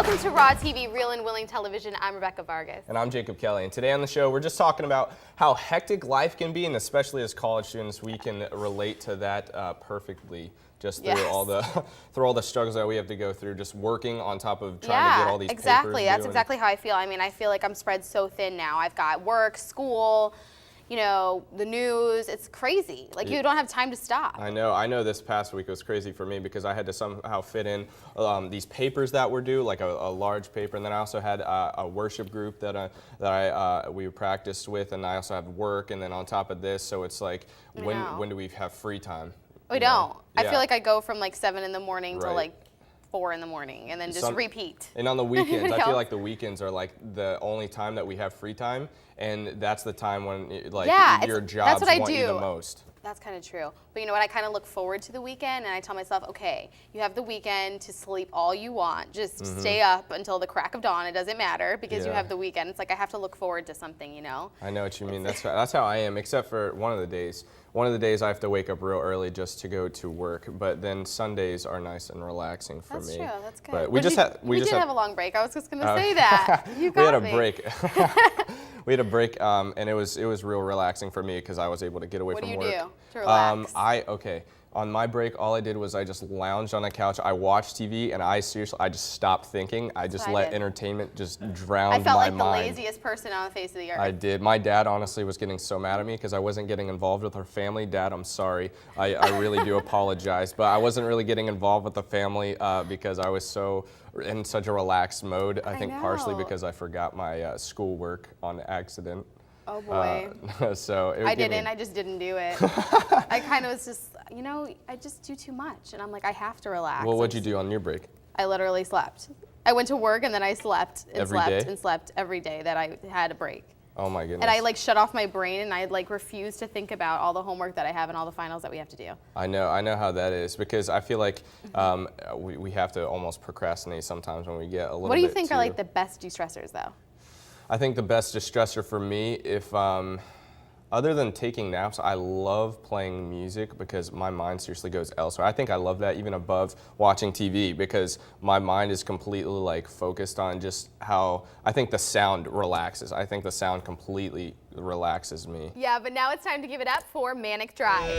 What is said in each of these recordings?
Welcome to Raw TV, Real and Willing Television. I'm Rebecca Vargas. And I'm Jacob Kelly. And today on the show, we're just talking about how hectic life can be, and especially as college students, we can relate to that perfectly. Just through all the struggles that we have to go through, just working on top of trying to get all these exactly. papers That's exactly how I feel. I mean, I feel like I'm spread so thin now. I've got work, school, you know, the news. It's crazy. Like, you don't have time to stop. I know this past week was crazy for me because I had to somehow fit in these papers that were due, like a large paper, and then I also had a worship group that we practiced with, and I also have work, and then on top of this, so it's like, when do we have free time? We don't. I feel like I go from like 7 in the morning to like 4 in the morning and then just repeat. And on the weekends, I feel like the weekends are like the only time that we have free time, and that's the time when your jobs want you the most. That's kind of true. But you know what? I kind of look forward to the weekend, and I tell myself, okay, you have the weekend to sleep all you want. Just stay up until the crack of dawn. It doesn't matter because you have the weekend. It's like I have to look forward to something, you know? I know what you mean. That's how I am, except for one of the days. One of the days I have to wake up real early just to go to work, but then Sundays are nice and relaxing for me. That's true. That's good. But we did have a long break. I was just going to say that. You got me. We had a break. We had a break, and it was real relaxing for me because I was able to get away from work. What do you do to relax? On my break, all I did was I just lounged on the couch. I watched TV, and I just stopped thinking. I just let entertainment just drown my mind. I felt like the laziest person on the face of the earth. I did. My dad honestly was getting so mad at me because I wasn't getting involved with our family. Dad, I'm sorry. I really do apologize, but I wasn't really getting involved with the family because I was in such a relaxed mode. I think partially because I forgot my schoolwork on accident. Oh boy. I just didn't do it. I kind of was just, you know, I just do too much. And I'm like, I have to relax. Well, what'd you do on your break? I literally slept. I went to work and then I slept and slept every day that I had a break. Oh my goodness. And I like shut off my brain and I like refused to think about all the homework that I have and all the finals that we have to do. I know how that is because I feel like we have to almost procrastinate sometimes when we get a little bit. What do you think are like the best de-stressors though? I think the best distressor for me, if other than taking naps, I love playing music because my mind seriously goes elsewhere. I think I love that even above watching TV because my mind is completely like focused on just how I think the sound relaxes. I think the sound completely relaxes me. Yeah, but now it's time to give it up for Manic Drive.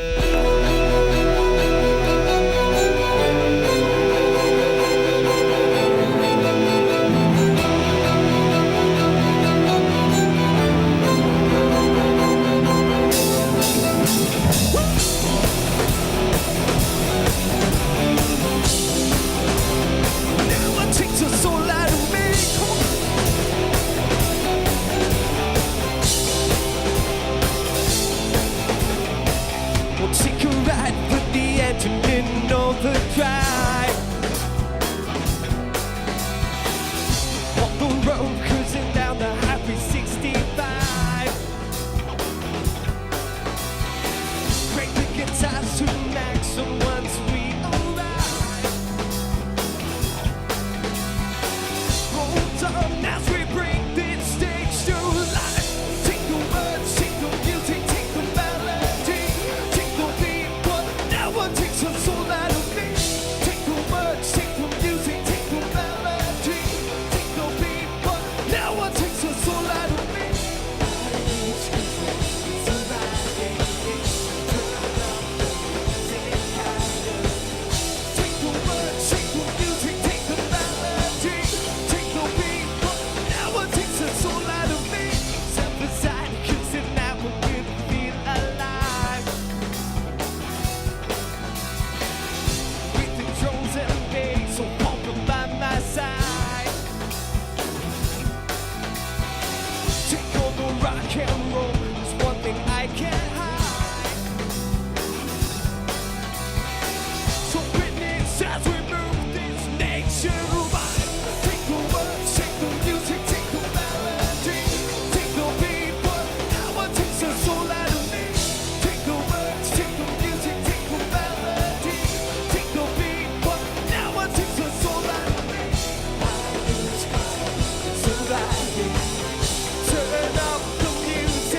Turn up the music.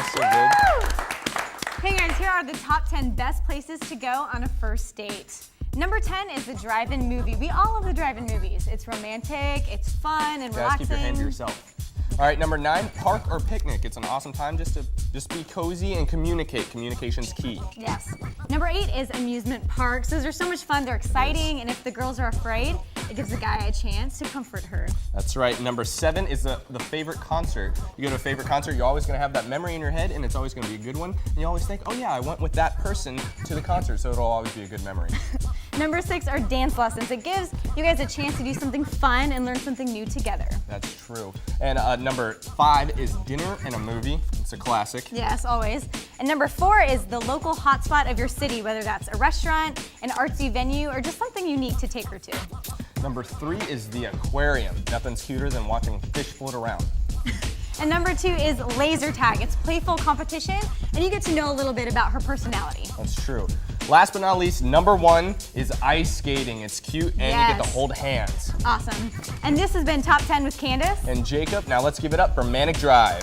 was so good. Hey guys, here are the top 10 best places to go on a first date. Number 10 is the drive-in movie. We all love the drive-in movies. It's romantic, it's fun and Guys, relaxing. keep your hand to yourself. All right, number 9, park or picnic. It's an awesome time just to be cozy and communicate. Communication's key. Yes. Number 8 is amusement parks. Those are so much fun, they're exciting, and if the girls are afraid, it gives the guy a chance to comfort her. That's right. Number 7 is the favorite concert. You go to a favorite concert, you're always gonna have that memory in your head, and it's always gonna be a good one. And you always think, oh yeah, I went with that person to the concert, so it'll always be a good memory. Number 6 are dance lessons. It gives you guys a chance to do something fun and learn something new together. That's true. And number 5 is dinner and a movie. It's a classic. Yes, always. And number 4 is the local hotspot of your city, whether that's a restaurant, an artsy venue, or just something unique to take her to. Number 3 is the aquarium. Nothing's cuter than watching fish float around. And number 2 is laser tag. It's playful competition, and you get to know a little bit about her personality. That's true. Last but not least, number 1 is ice skating. It's cute and you get to Yes. hold hands. Awesome. And this has been Top 10 with Candace. And Jacob, now let's give it up for Manic Drive.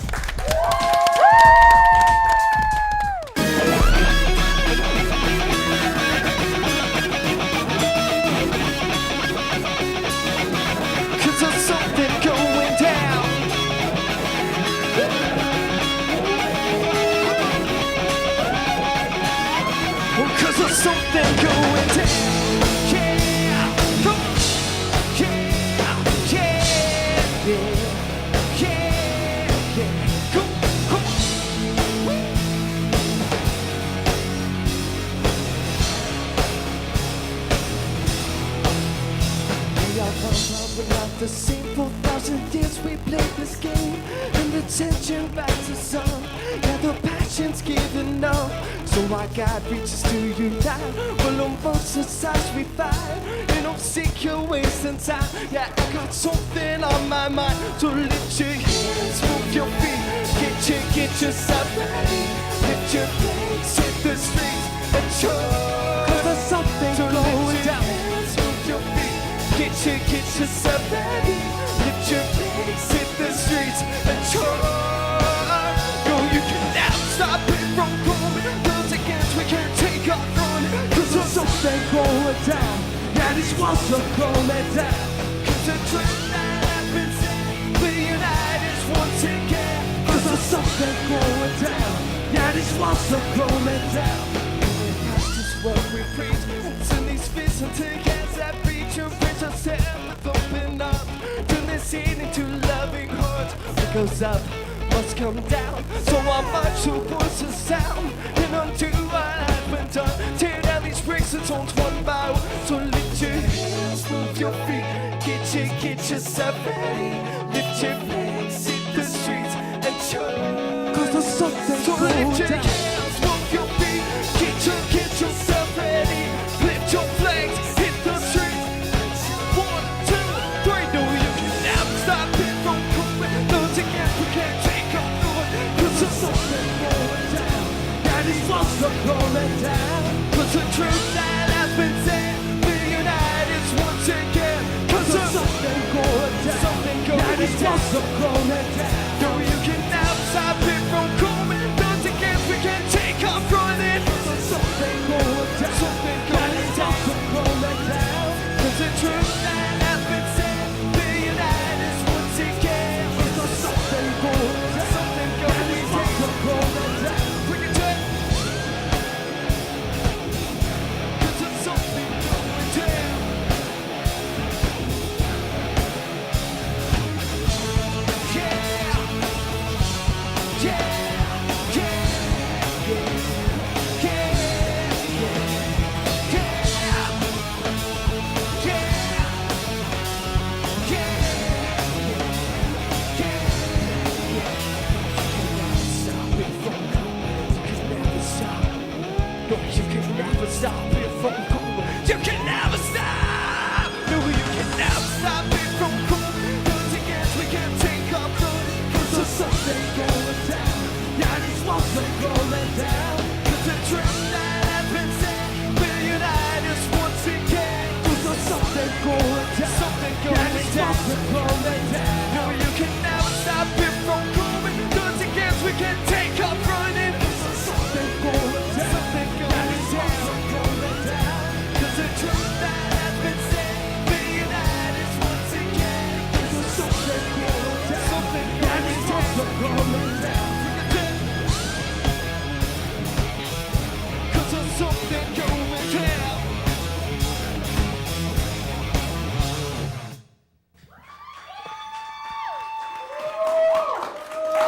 Cause there's something going down. Cause there's something going down. Yeah, come on. Yeah, yeah. Come on. We are one love, the same for 1,000 years we played this game. And the tension rises up, yeah, the passion's giving up. So my God reaches to you now. Well, on both sides we fight, and I'm sick of wasting time. Yeah, I got something on my mind. So lift your hands, move your feet, get yourself ready. Lift your legs, hit the streets, and show. Cause there's something going down. Move your feet. Get yourself ready. Lift your legs, hit the streets, and charge. No, you can never stop it from growing. Those against we can't take off running. Cause there's something going down. Yeah, these walls are coming down. Cause the trend that happens, we're united once again. Cause there's something going down. Yeah, these walls are coming down. This is what we preach. Turn these fists into hands that reach your bridge of with open up. Turn this heat into loving hearts. What goes up must come down. So I march towards the sound and undo what has been done. Tear down these bricks and stones one by one. So lift your hands, move your feet, get yourself ready. Lift your legs, hit the streets and show. Cause there's something so lift your hands, move your feet, get yourself ready. Lift your flags, hit the streets. 1, 2, 3. No, you can never stop it from coming. Those against we can't take off going. Cause there's something going down. Yeah, these walls are coming down. Cause the truth that has been said, we're united once again. Cause there's something going down. Yeah, these walls are coming down. No, you can never stop it from coming. Those against we can't take off running. Cause there's something going down. Something going down. Coming down. Cause the truth that has been said, we're united once again. Cause there's something going down. Something going down. We can do it. Cause there's something going down. Yeah. Yeah. Yeah. Stop it from coming. You can never stop. No, you can never stop it from coming. Those against we can't take off running. Cause there's something going down. Yeah, these walls are going down. Cause the trend that has been set, we're united once again. Cause there's something going down. Something going down. These walls are going down. No, you can never stop it from coming. Those against we can't take off running.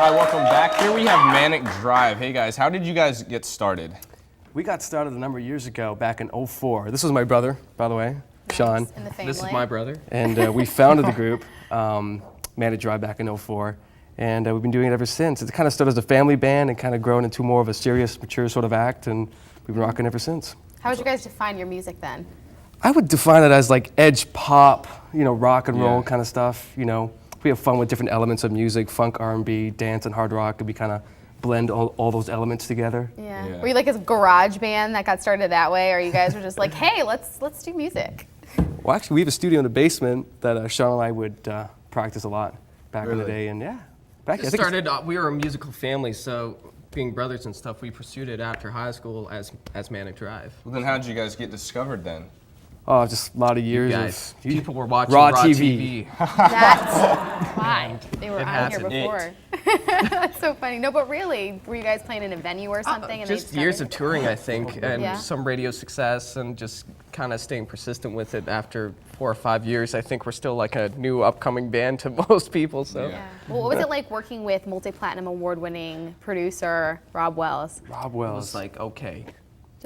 All right, welcome back. Here we have Manic Drive. Hey guys, how did you guys get started? We got started a number of years ago, back in '04. This was my brother, by the way, Sean. In the family. This is my brother. And we founded the group, Manic Drive, back in '04. And we've been doing it ever since. It kind of started as a family band and kind of grown into more of a serious, mature sort of act, and we've been rocking ever since. How would you guys define your music then? I would define it as like edge pop, rock and roll Yeah. kind of stuff. We have fun with different elements of music, funk, R&B, dance, and hard rock, and we kind of blend all those elements together. Yeah. Yeah. Were you like a garage band that got started that way, or you guys were just like, hey, let's do music? Well, actually, we have a studio in the basement that Sean and I would practice a lot back in the Really? day, and yeah. Back, It started, we were a musical family, so being brothers and stuff, we pursued it after high school as Manic Drive. Well, then how did you guys get discovered then? Oh, just a lot of years Guys, of people were watching Raw Raw TV. That's why they were It on here happened. before. That's so funny. No, but really, were you guys playing in a venue or something? And they Just years of discovered- touring, I think, and Yeah. some radio success, and just kind of staying persistent with it after 4 or 5 years. I think we're still like a new upcoming band to most people, so. Yeah. Well, what was it like working with multi-platinum award-winning producer Rob Wells? Rob It Wells. was like, okay.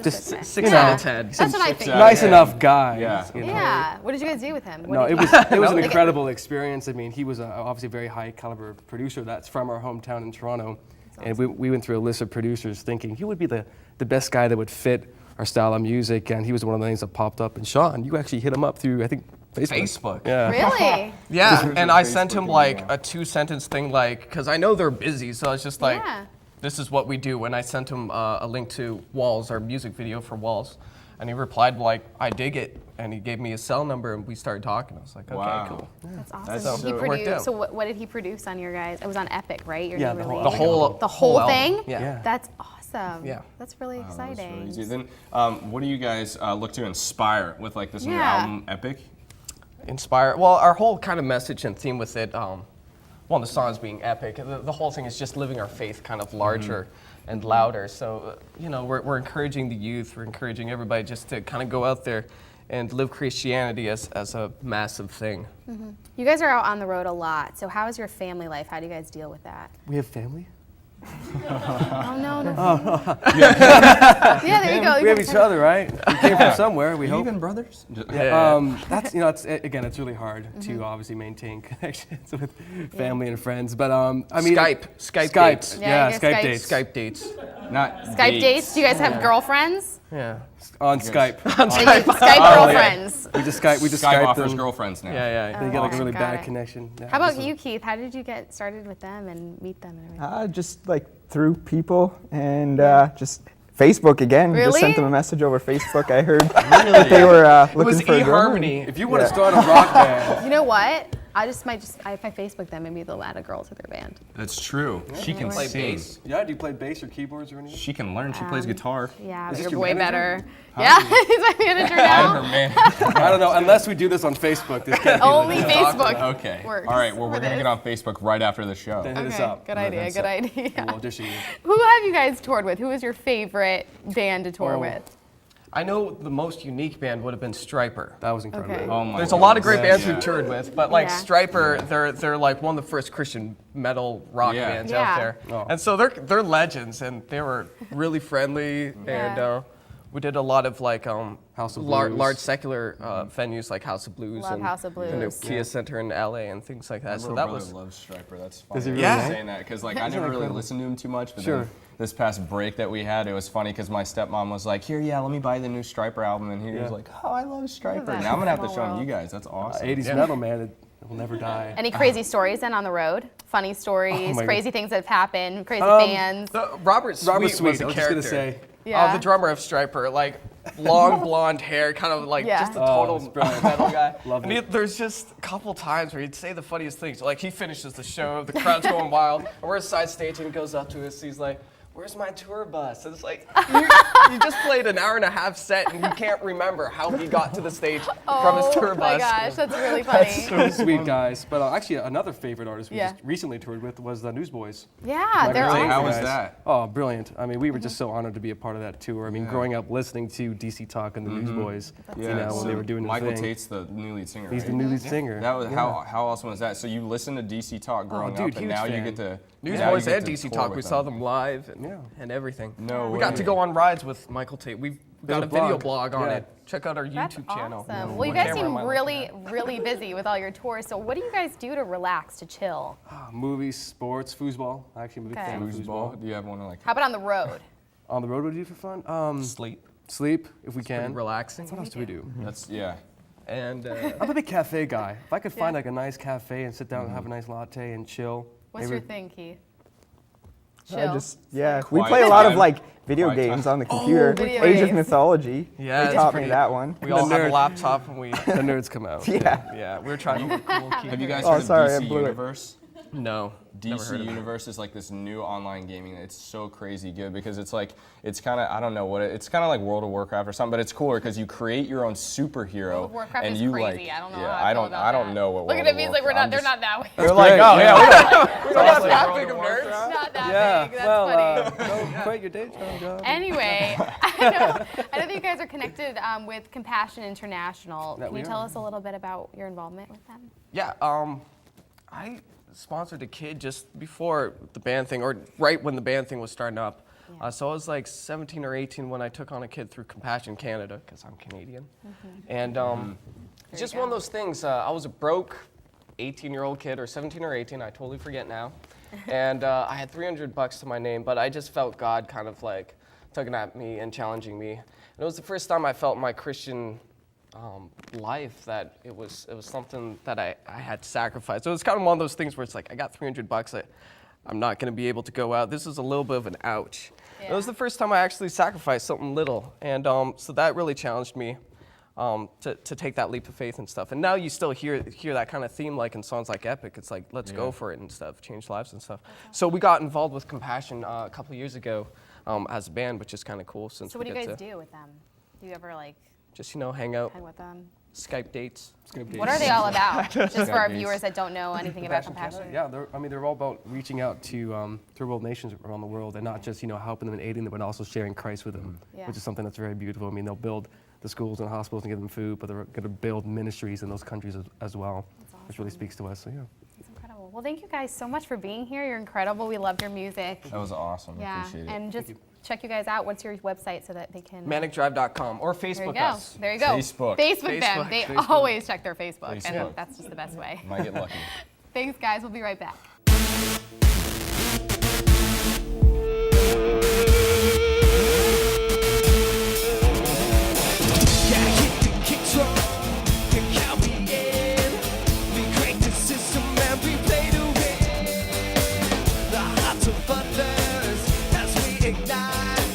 Just okay. 6 Yeah. out of 10. That's what I think. nice enough guy. Yeah. Yeah. What did you guys do with him? What No, did it he- was it was an Like- incredible experience. I mean, he was obviously a very high caliber producer that's from our hometown in Toronto. And we went through a list of producers thinking he would be the best guy that would fit our style of music, and he was one of the names that popped up. And Sean, you actually hit him up through, I think, Facebook. Facebook. Yeah. Really? Yeah, and I sent Facebook him and like email. a 2-sentence thing, like, because I know they're busy, so I was just like, Yeah. this is what we do. And I sent him a link to Walls, our music video for Walls. And he replied, like, I dig it. And he gave me his cell number, and we started talking. I was like, okay, Wow. cool. That's awesome. That's he so- it worked produced. out. So what did he produce on your guys? It was on Epic, right? Your Yeah, new the whole release? The album. whole album. thing? Yeah. Yeah. That's awesome. Yeah. That's really That's exciting. really easy. Then, what do you guys look to inspire with like this new Yeah. album, Epic? Inspire. Well, our whole kind of message and theme with it, well, the songs being epic, the whole thing is just living our faith kind of larger and louder. So, we're encouraging the youth, we're encouraging everybody just to kind of go out there and live Christianity as a massive thing. You guys are out on the road a lot. So how is your family life? How do you guys deal with that? We have family? Oh no, no. Yeah, there you go. We have each other, right? We came from somewhere, we hope. Even brothers? That's it's really hard to obviously maintain connections with family and friends. But I mean, Skype dates. Yeah, Yeah, you Skype guys dates. Skype dates. Not Skype dates? Do you guys have girlfriends? Yeah. On Skype. Skype girlfriends. We just Skype Skype offers them. girlfriends now. Yeah. They get like a Oh, really got bad it. connection. Yeah, How about just- you, Keith? How did you get started with them and meet them and everything? Just like through people and just Facebook again. Just Really? sent them a message over Facebook. I heard that they were It looking was for a drummer. eHarmony. If you want to start a rock band, You know what? If I Facebook them, maybe they'll add a girl to their band. That's true. She can Play sing. bass. yeah, do you play bass or keyboards or anything? She can learn. She plays guitar. Yeah, Is but this you're your way manager? better. Yeah, he's my manager now. Man. I don't know. Unless we do this on Facebook, this can't be Only Facebook. Okay. Works All right. Well, we're for gonna this. get on Facebook right after the show. Hit us Okay, up. good idea. Good idea. We'll audition you. Who have you guys toured with? Who was your favorite band to tour Oh. with? I know the most unique band would have been Stryper. That was incredible. Okay. Oh my. There's a lot of great goodness. bands we've toured with, but like Yeah. Stryper, they're like one of the first Christian metal rock Yeah. bands Yeah. out there, Oh. and so they're legends, and they were really friendly, Yeah. and we did a lot of like House of large Blues. secular venues like House of Blues Love and House of the Blues. Kia Center in LA and things like that. My So little that brother was loves Stryper. That's funny. Does he really? Yeah. Saying that because like I never really listened to him too much, but Sure. then this past break that we had, it was funny because my stepmom was like, "Here, yeah, let me buy the new Stryper album," and he was Yeah. like, "Oh, I love Stryper." that. Now I'm gonna have to Small show him world. you guys. That's awesome. 80s metal, man. It will never die. Any crazy stories then on the road? Funny stories, my crazy things that have happened, crazy fans. Robert Sweet, Robert was Sweet, a I was just character. gonna say. Yeah. The drummer of Stryper, like long blonde hair, kind of like Yeah. just a total it's brilliant. metal guy. Love and it. there's just a couple times where he'd say the funniest things. Like he finishes the show, the crowd's going wild, and we're at side stage, and he goes up to us. He's like, where's my tour bus? And it's like, you just played an hour and a half set and you can't remember how he got to the stage from his tour Oh my bus. gosh, that's really funny. So sweet guys. But actually, another favorite artist we Yeah. just recently toured with was the Newsboys. Yeah, they're Really? awesome. How was Guys. that? Oh, brilliant. I mean, we were just so honored to be a part of that tour. I mean, growing up listening to DC Talk and the Newsboys, you know, when they were doing Michael their thing. Tate's the new lead singer. He's the right? new lead singer. That was Yeah. how awesome was that? So you listened to DC Talk growing dude, up, and huge now you fan. get to Newsboys now you and get to DC tour Talk, with we saw them live and everything. No We got to way. go on rides with Michael Tate. We've got a a video blog. blog on Yeah. it. Check out our That's YouTube channel. awesome. Well, you What guys camera am I seem looking at? really busy with all your tours. So what do you guys do to relax, to chill? Movies, sports, foosball. Actually, I'm a big Okay. fan of Foosball. foosball. Do you have one like How about on the road? On the road, what do you do for fun? Sleep. Sleep, if we Pretty can. relaxing. What else do we do? that's yeah. And I'm a big cafe guy. If I could find like a nice cafe and sit down and have a nice latte and chill. What's maybe- your thing, Keith? I Chill. just we Quiet play a lot of time. like video Quiet games time. on the computer. video Age of games. Mythology. Yeah, they it's taught me pretty- that one. we all have a nerd. laptop and we, The nerds come out. Yeah. yeah, we're trying to look cool. Keith. Have you guys Oh, heard sorry, I of DC blew it. Universe? No. never DC heard of it. Universe is like this new online gaming. It's so crazy good because it's like it's kind of I don't know what it's kind of like World of Warcraft or something, but it's cooler because you create your own superhero World of Warcraft and is you crazy. like I don't know. yeah how I I feel don't about I don't that. know what Look World at of it, means like we're Warcraft- not. They're not that way. They're like oh yeah We're not that big of nerds. not that Yeah, big. That's well, funny. don't quit your day job. Anyway, I know that you guys are connected with Compassion International. That Can we you are. tell us a little bit about your involvement with them? Yeah, I sponsored a kid just before the band thing, or right when the band thing was starting up. Yeah. So I was like 17 or 18 when I took on a kid through Compassion Canada, because I'm Canadian. And it's just you one of go. those things. I was a broke 18-year-old kid, or 17 or 18, I totally forget now. And I had $300 to my name, but I just felt God kind of like tugging at me and challenging me. And it was the first time I felt my Christian life that it was something that I had to sacrifice. So it's kind of one of those things where it's like I got $300. I'm not going to be able to go out. This is a little bit of an ouch. It was the first time I actually sacrificed something little, and so that really challenged me to take that leap of faith and stuff. And now you still hear that kind of theme like in songs like Epic. It's like let's go for it and stuff, change lives and stuff. So we got involved with Compassion a couple of years ago as a band, which is kind of cool. Since So what we do you get guys to do with them? Do you ever like just hang out, hang with them? Skype dates. What are they all about? Just for our Days. viewers that don't know anything about Compassion Compassion. Canada? Yeah, they're all about reaching out to third world nations around the world, and not just helping them and aiding them, but also sharing Christ with them, Yeah. which is something that's very beautiful. I mean, they'll build the schools and hospitals and give them food, but they're going to build ministries in those countries as well, which really speaks to us. So yeah. It's incredible. Well, thank you guys so much for being here. You're incredible. We loved your music. That was awesome. I Yeah, appreciate it. and just check you guys out. What's your website so that they can? ManicDrive.com or There you Facebook go. us. There you go. Facebook. Facebook them. Facebook. They Facebook. always check their Facebook, and Facebook. that's just the best way. Might get lucky. Thanks, guys. We'll be right back. Gotta hit the kick drum and count me in. We crank the system and we play to win. The hearts of others as we ignite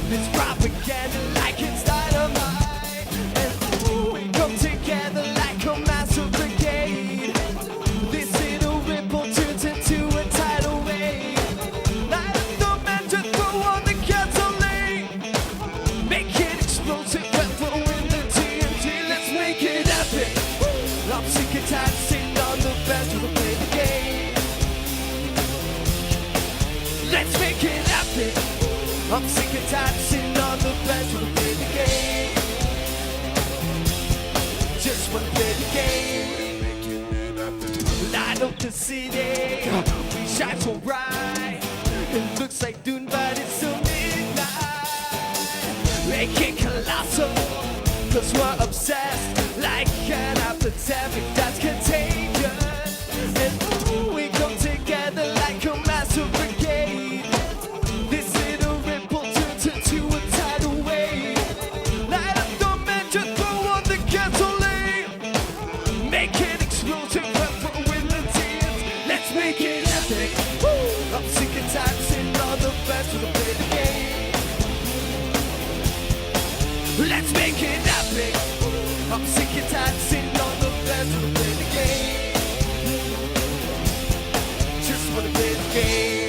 this propaganda like it's dynamite. And ooh, we come together like a massive brigade. This little ripple turns into a tidal wave. Light up the mantra, throw on the gasoline. Make it explosive when we're in the TNT. Let's make it epic. I'm sick and tired of sitting on the bench with a play the game. Let's make it epic. I'm sick and tired of sitting on the bench with a play the game. Just wanna play the game. Light up the city. We shine so bright. It looks like Dune, but it's still midnight. Make it colossal, cause we're obsessed like an epidemic that's contagious. And ooh, we come together like a massive brigade. This little ripple turns into a tidal wave. Light up the mantra, throw on the gasoline. Make it explosive, when we're in the tears. Let's make it epic. Woo! I'm sick and tired of sitting on the bench with a play the game. Let's make it epic. I'm sick and tired of sitting on the bench with a play the game. Just wanna play the game.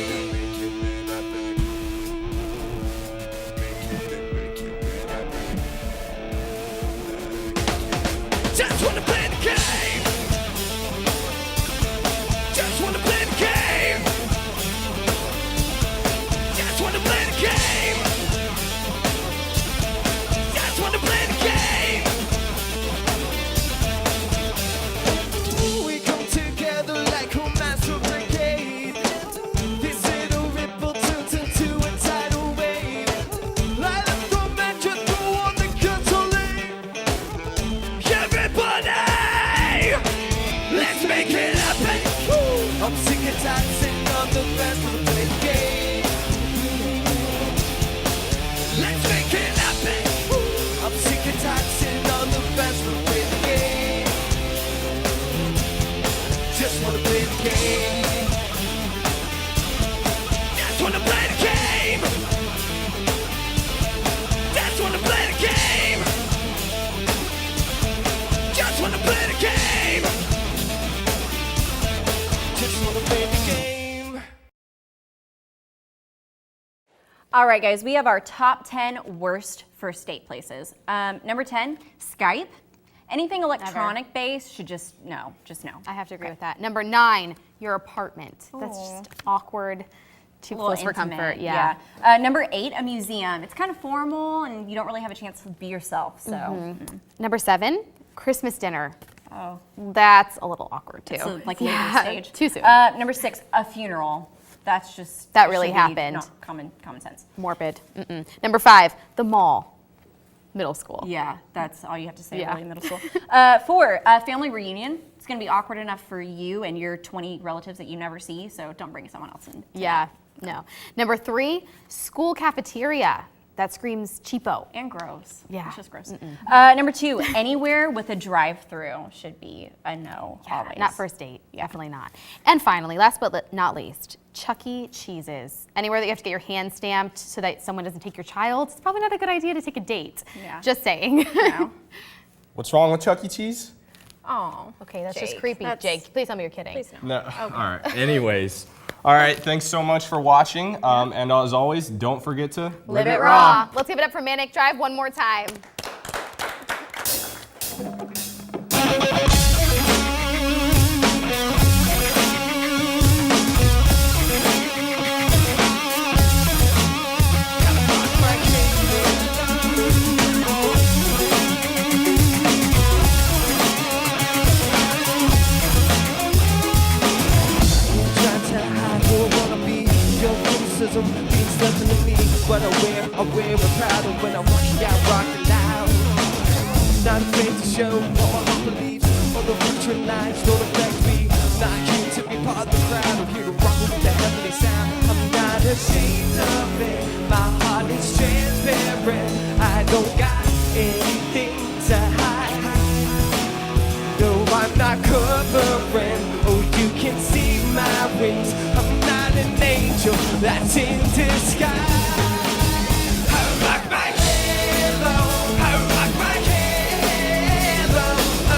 best wanna play the game. Let's make it happen. I'm sick and tired of sitting on the bench wanna play the game. Just wanna play the game. Just wanna play the game. Just wanna play the game. Just wanna play the game. Just wanna play the game. All right, guys, we have our top 10 worst first date places. Number 10, Skype. Anything electronic based should just no. I have to agree with that. Number 9, your apartment. That's just awkward, too A little close for intimate, comfort. Yeah. Number 8, a museum. It's kind of formal and you don't really have a chance to be yourself. So Number 7, Christmas dinner. Oh. That's a little awkward too. So, like later stage. Too soon. Number 6, a funeral. That's just That really should be happened. not common sense. Morbid. Number 5, the mall. Middle school. Yeah, that's all you have to say Yeah. really in middle school. 4, family reunion. It's gonna be awkward enough for you and your 20 relatives that you never see, so don't bring someone else in. Yeah. No. Number 3, school cafeteria. That screams cheapo. And gross. Yeah. It's just gross. Number 2, anywhere with a drive-through should be a no. Always. Not first date. Definitely not. And finally, last but not least, Chuck E. Cheese's. Anywhere that you have to get your hand stamped so that someone doesn't take your child. It's probably not a good idea to take a date. Yeah. Just saying. No. What's wrong with Chuck E. Cheese? Oh. Okay, that's just Jake, creepy. that's- Jake, please tell me you're kidding. Please no. No. All right. Anyways. All right. Thanks so much for watching. And as always, don't forget to Live it raw. Let's give it up for Manic Drive one more time. Trying to hide who I wanna be. Your criticism means nothing to me. What I wear it proud of when I walk it out, rock it loud. Not afraid to show all my heart believes. All the future lines don't affect me. Not here to be part of the crowd. I'm here to rock with the heavenly sound. I'm not ashamed of it. My heart is transparent. I don't got anything to hide. No, I'm not covering. Oh, you can see my wings. I'm not an angel that's in disguise. I rock my halo. I rock my halo. Oh,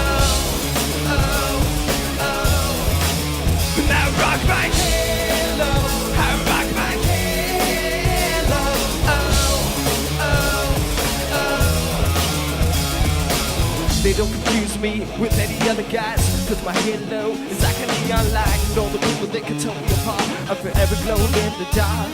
oh, oh. And I rock my halo. I rock my halo. Oh, oh, oh. They don't confuse me with any other guys, cause my halo is like a neon light. And all the people that can tell me apart, I'm forever glowing in the dark.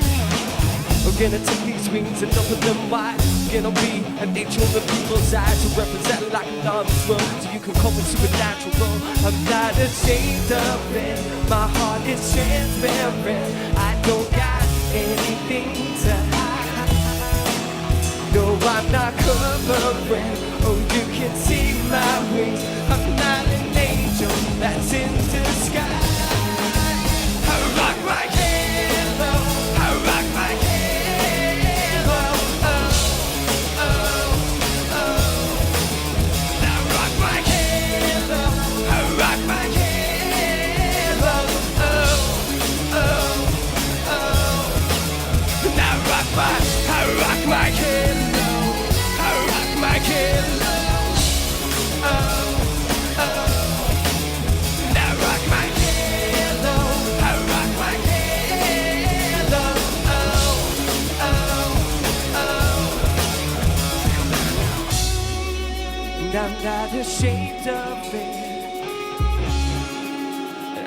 I'm gonna take these wings and open them wide. Gonna be an angel in people's eyes, to represent like another world, so you can call me supernatural. I'm not ashamed of it, my heart is transparent. I don't got anything to hide. No, I'm not covering. Oh, you can see my wings. I'm not an angel that's in disguise. I rock my halo. I rock my halo. Oh, oh, oh. I rock my halo. I rock my halo. Oh, oh, oh. And I rock my halo. I rock my halo. Oh, oh. And I rock my halo. I rock my halo. Oh, oh, oh. And I'm not ashamed of it.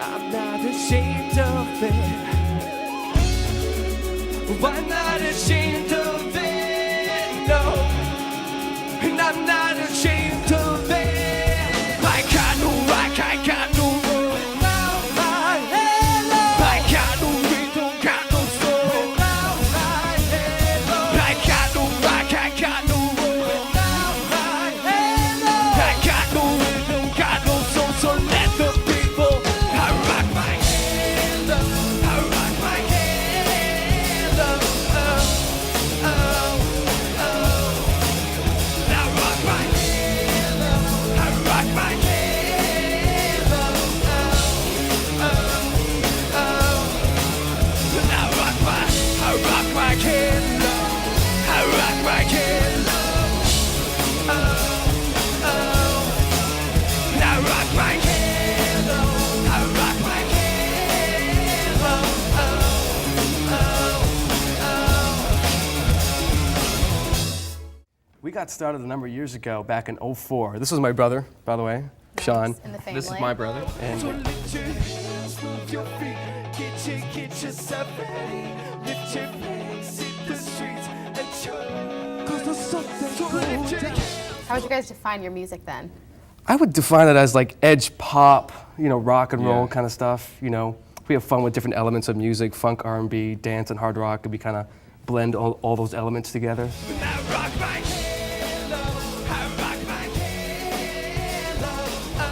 I'm not ashamed of it. I'm not ashamed of it, no. And I'm not ashamed of it. I got no rock, I got no roll. My halo. I got no rhythm, got no soul. My halo. I got no rock, I got no roll. My halo. I got no rhythm, got no soul. So let the people. I rock my halo. I rock my halo. we got started a number of years ago, back in '04. This was my brother, by the way, Sean. In the family. This is my brother. And Lift your hands, move your feet, get yourself ready. Lift your legs, hit the streets, and show. 'Cause there's something cool. How would you guys define your music then? I would define it as like edge pop, rock and roll Yeah. kind of stuff. We have fun with different elements of music, funk, R&B, dance, and hard rock, and we kind of blend all those elements together. I rock my halo, I rock my halo. Oh,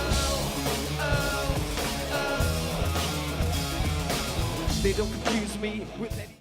oh, oh. They don't confuse me with any